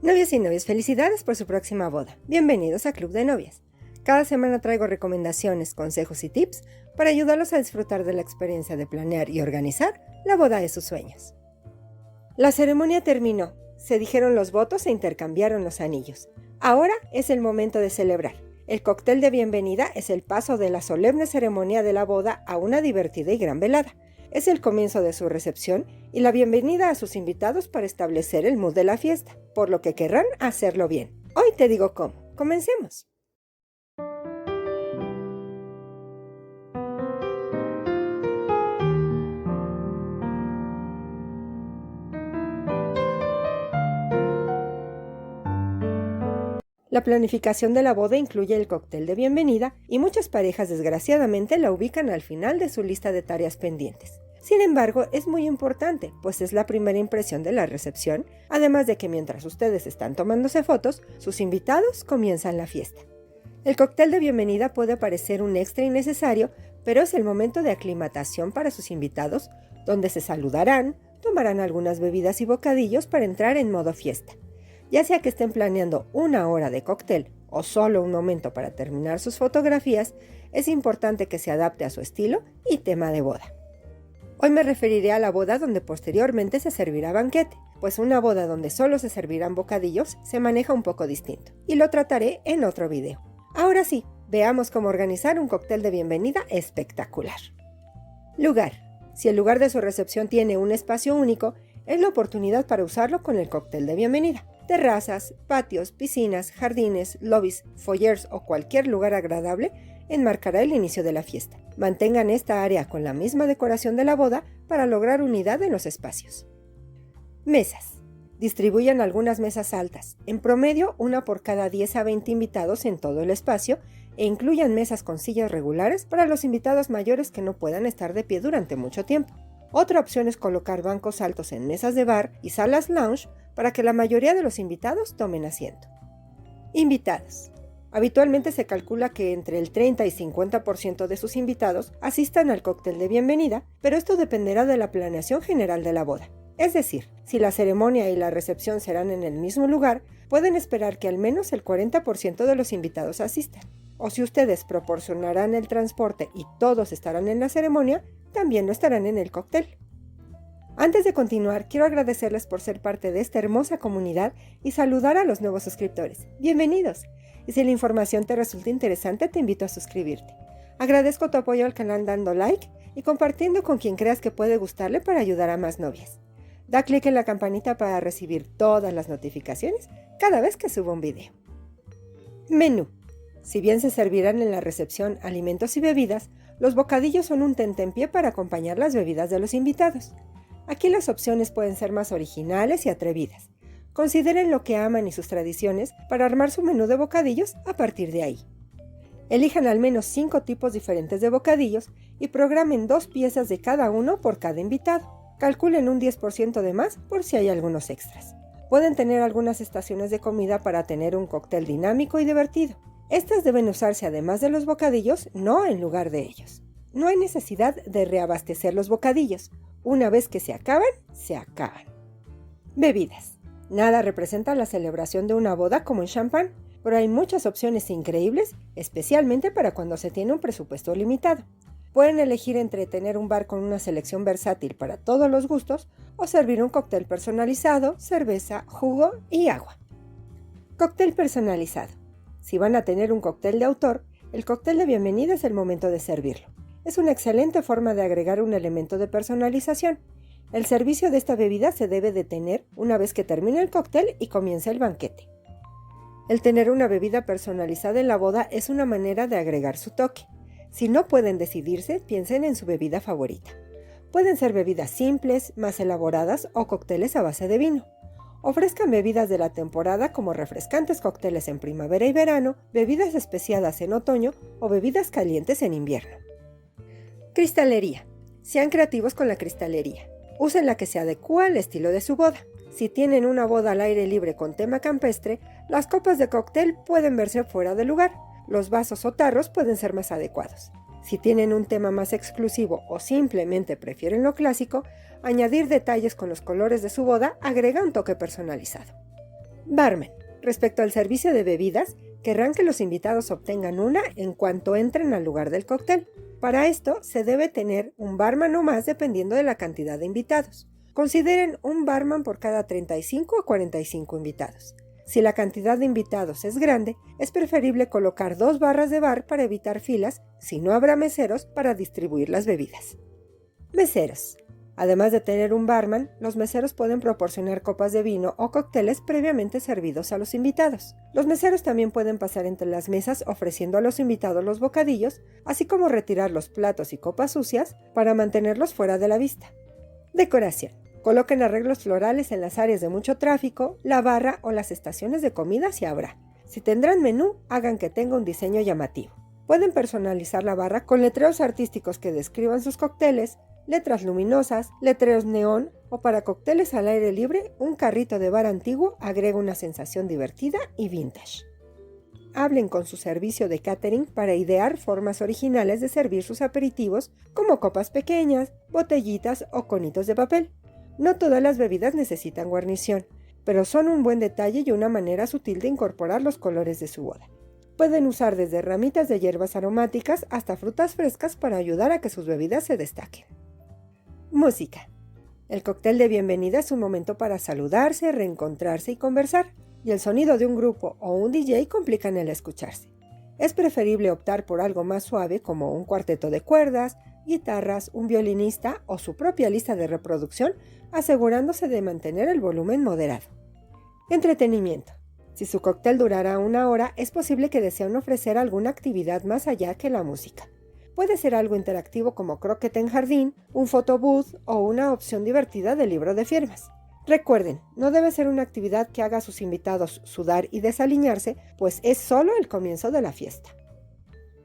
Novios y novias, felicidades por su próxima boda. Bienvenidos a Club de Novias. Cada semana traigo recomendaciones, consejos y tips para ayudarlos a disfrutar de la experiencia de planear y organizar la boda de sus sueños. La ceremonia terminó, se dijeron los votos e intercambiaron los anillos. Ahora es el momento de celebrar. El cóctel de bienvenida es el paso de la solemne ceremonia de la boda a una divertida y gran velada. Es el comienzo de su recepción y la bienvenida a sus invitados para establecer el mood de la fiesta, por lo que querrán hacerlo bien. Hoy te digo cómo. Comencemos. La planificación de la boda incluye el cóctel de bienvenida y muchas parejas desgraciadamente la ubican al final de su lista de tareas pendientes. Sin embargo, es muy importante, pues es la primera impresión de la recepción, además de que mientras ustedes están tomándose fotos, sus invitados comienzan la fiesta. El cóctel de bienvenida puede parecer un extra innecesario, pero es el momento de aclimatación para sus invitados, donde se saludarán, tomarán algunas bebidas y bocadillos para entrar en modo fiesta. Ya sea que estén planeando una hora de cóctel o solo un momento para terminar sus fotografías, es importante que se adapte a su estilo y tema de boda. Hoy me referiré a la boda donde posteriormente se servirá banquete, pues una boda donde solo se servirán bocadillos se maneja un poco distinto, y lo trataré en otro video. Ahora sí, veamos cómo organizar un cóctel de bienvenida espectacular. Lugar. Si el lugar de su recepción tiene un espacio único, es la oportunidad para usarlo con el cóctel de bienvenida. Terrazas, patios, piscinas, jardines, lobbies, foyers o cualquier lugar agradable enmarcará el inicio de la fiesta. Mantengan esta área con la misma decoración de la boda para lograr unidad en los espacios. Mesas. Distribuyan algunas mesas altas, en promedio una por cada 10 a 20 invitados en todo el espacio, e incluyan mesas con sillas regulares para los invitados mayores que no puedan estar de pie durante mucho tiempo. Otra opción es colocar bancos altos en mesas de bar y salas lounge para que la mayoría de los invitados tomen asiento. Invitados. Habitualmente se calcula que entre el 30 y 50% de sus invitados asistan al cóctel de bienvenida, pero esto dependerá de la planeación general de la boda. Es decir, si la ceremonia y la recepción serán en el mismo lugar, pueden esperar que al menos el 40% de los invitados asistan. O si ustedes proporcionarán el transporte y todos estarán en la ceremonia, también lo estarán en el cóctel. Antes de continuar, quiero agradecerles por ser parte de esta hermosa comunidad y saludar a los nuevos suscriptores. ¡Bienvenidos! Y si la información te resulta interesante, te invito a suscribirte. Agradezco tu apoyo al canal dando like y compartiendo con quien creas que puede gustarle para ayudar a más novias. Da clic en la campanita para recibir todas las notificaciones cada vez que subo un video. Menú. Si bien se servirán en la recepción alimentos y bebidas, los bocadillos son un tentempié para acompañar las bebidas de los invitados. Aquí las opciones pueden ser más originales y atrevidas. Consideren lo que aman y sus tradiciones para armar su menú de bocadillos a partir de ahí. Elijan al menos 5 tipos diferentes de bocadillos y programen 2 piezas de cada uno por cada invitado. Calculen un 10% de más por si hay algunos extras. Pueden tener algunas estaciones de comida para tener un cóctel dinámico y divertido. Estas deben usarse además de los bocadillos, no en lugar de ellos. No hay necesidad de reabastecer los bocadillos. Una vez que se acaban, se acaban. Bebidas. Nada representa la celebración de una boda como el champán, pero hay muchas opciones increíbles, especialmente para cuando se tiene un presupuesto limitado. Pueden elegir entre tener un bar con una selección versátil para todos los gustos o servir un cóctel personalizado, cerveza, jugo y agua. Cóctel personalizado. Si van a tener un cóctel de autor, el cóctel de bienvenida es el momento de servirlo. Es una excelente forma de agregar un elemento de personalización. El servicio de esta bebida se debe detener una vez que termine el cóctel y comience el banquete. El tener una bebida personalizada en la boda es una manera de agregar su toque. Si no pueden decidirse, piensen en su bebida favorita. Pueden ser bebidas simples, más elaboradas o cócteles a base de vino. Ofrezcan bebidas de la temporada como refrescantes cócteles en primavera y verano, bebidas especiadas en otoño o bebidas calientes en invierno. Cristalería. Sean creativos con la cristalería. Usen la que se adecúa al estilo de su boda. Si tienen una boda al aire libre con tema campestre, las copas de cóctel pueden verse fuera de lugar. Los vasos o tarros pueden ser más adecuados. Si tienen un tema más exclusivo o simplemente prefieren lo clásico, añadir detalles con los colores de su boda agrega un toque personalizado. Barman. Respecto al servicio de bebidas, querrán que los invitados obtengan una en cuanto entren al lugar del cóctel. Para esto, se debe tener un barman o más dependiendo de la cantidad de invitados. Consideren un barman por cada 35 a 45 invitados. Si la cantidad de invitados es grande, es preferible colocar 2 barras de bar para evitar filas, si no habrá meseros para distribuir las bebidas. Meseros. Además de tener un barman, los meseros pueden proporcionar copas de vino o cócteles previamente servidos a los invitados. Los meseros también pueden pasar entre las mesas ofreciendo a los invitados los bocadillos, así como retirar los platos y copas sucias para mantenerlos fuera de la vista. Decoración. Coloquen arreglos florales en las áreas de mucho tráfico, la barra o las estaciones de comida si habrá. Si tendrán menú, hagan que tenga un diseño llamativo. Pueden personalizar la barra con letreros artísticos que describan sus cócteles, letras luminosas, letreros neón o para cócteles al aire libre, un carrito de bar antiguo agrega una sensación divertida y vintage. Hablen con su servicio de catering para idear formas originales de servir sus aperitivos como copas pequeñas, botellitas o conitos de papel. No todas las bebidas necesitan guarnición, pero son un buen detalle y una manera sutil de incorporar los colores de su boda. Pueden usar desde ramitas de hierbas aromáticas hasta frutas frescas para ayudar a que sus bebidas se destaquen. Música. El cóctel de bienvenida es un momento para saludarse, reencontrarse y conversar, y el sonido de un grupo o un DJ complican el escucharse. Es preferible optar por algo más suave como un cuarteto de cuerdas, guitarras, un violinista o su propia lista de reproducción, asegurándose de mantener el volumen moderado. Entretenimiento. Si su cóctel durará 1 hora, es posible que deseen ofrecer alguna actividad más allá que la música. Puede ser algo interactivo como croquet en jardín, un photobooth o una opción divertida de libro de firmas. Recuerden, no debe ser una actividad que haga a sus invitados sudar y desaliñarse, pues es solo el comienzo de la fiesta.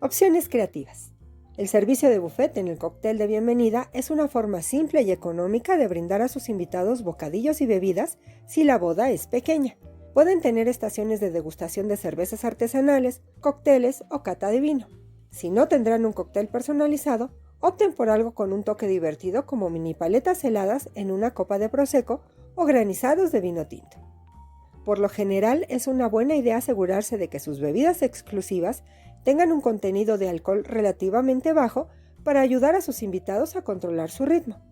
Opciones creativas. El servicio de buffet en el cóctel de bienvenida es una forma simple y económica de brindar a sus invitados bocadillos y bebidas si la boda es pequeña. Pueden tener estaciones de degustación de cervezas artesanales, cócteles o cata de vino. Si no tendrán un cóctel personalizado, opten por algo con un toque divertido como mini paletas heladas en una copa de prosecco o granizados de vino tinto. Por lo general, es una buena idea asegurarse de que sus bebidas exclusivas tengan un contenido de alcohol relativamente bajo para ayudar a sus invitados a controlar su ritmo.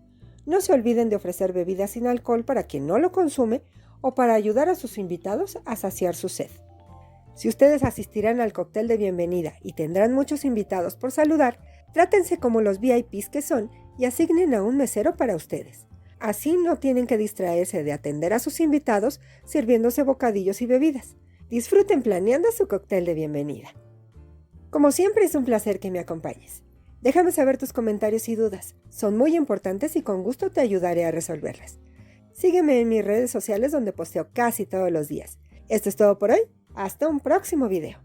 No se olviden de ofrecer bebidas sin alcohol para quien no lo consume o para ayudar a sus invitados a saciar su sed. Si ustedes asistirán al cóctel de bienvenida y tendrán muchos invitados por saludar, trátense como los VIPs que son y asignen a un mesero para ustedes. Así no tienen que distraerse de atender a sus invitados sirviéndose bocadillos y bebidas. Disfruten planeando su cóctel de bienvenida. Como siempre es un placer que me acompañes. Déjame saber tus comentarios y dudas. Son muy importantes y con gusto te ayudaré a resolverlas. Sígueme en mis redes sociales donde posteo casi todos los días. Esto es todo por hoy. Hasta un próximo video.